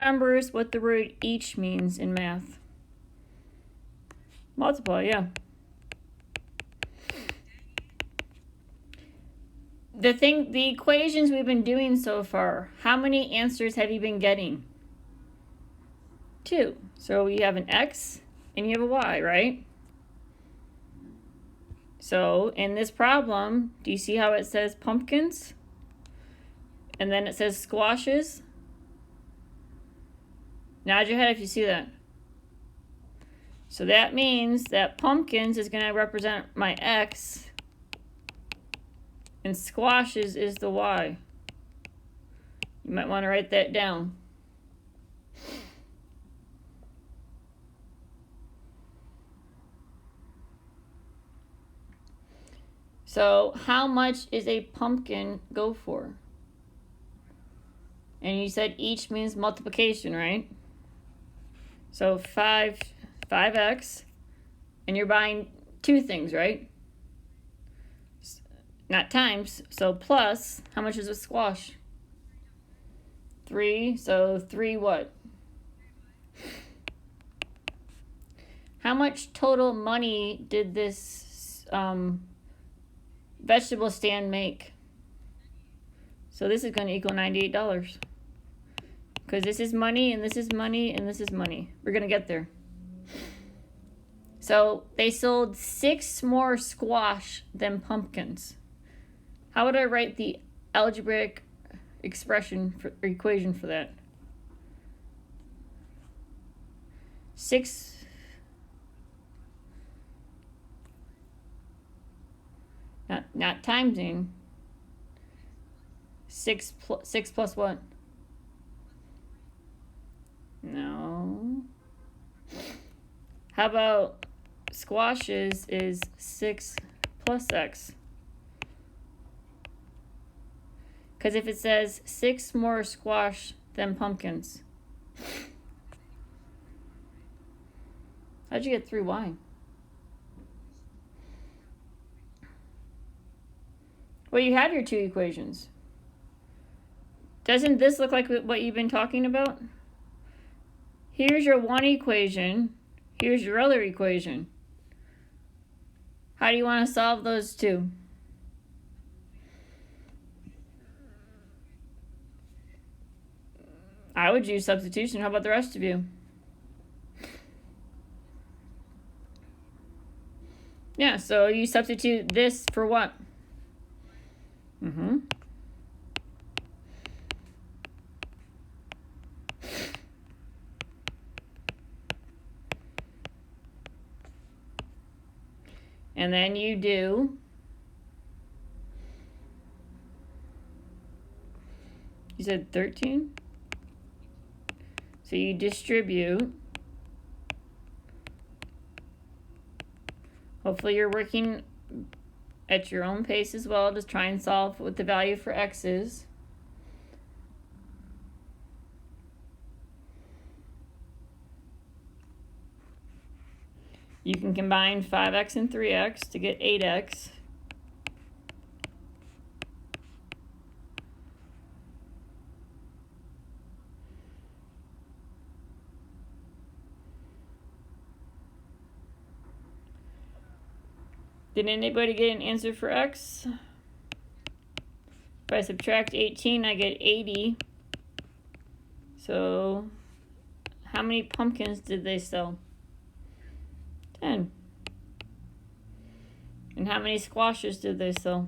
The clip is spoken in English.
remembers what the word each means in math? Multiply, yeah. The equations we've been doing so far, how many answers have you been getting? 2. So you have an x and you have a y, right? So in this problem, do you see how it says pumpkins? And then it says squashes? Nod your head if you see that. So that means that pumpkins is going to represent my x, and squashes is the y. You might want to write that down. So how much is a pumpkin go for? And you said each means multiplication, right? So 5x, and you're buying 2 things, right? Not times, so plus, how much is a squash? 3, so 3 what? How much total money did this vegetable stand make? So this is going to equal $98. Because this is money, and this is money, and this is money. We're going to get there. So they sold 6 more squash than pumpkins. How would I write the algebraic expression or equation for that? 6. Not timesing. 6 plus what? No. How about squashes is 6 plus x? Because if it says 6 more squash than pumpkins. How'd you get 3y? Well, you have your 2 equations. Doesn't this look like what you've been talking about? Here's your one equation. Here's your other equation. How do you want to solve those 2? I would use substitution. How about the rest of you? Yeah, so you substitute this for what? And then you do, you said 13? So you distribute. Hopefully you're working at your own pace as well to try and solve what the value for x is. You can combine 5x and 3x to get 8x. Did anybody get an answer for x? If I subtract 18, I get 80. So how many pumpkins did they sell? 10. And how many squashes did they sell?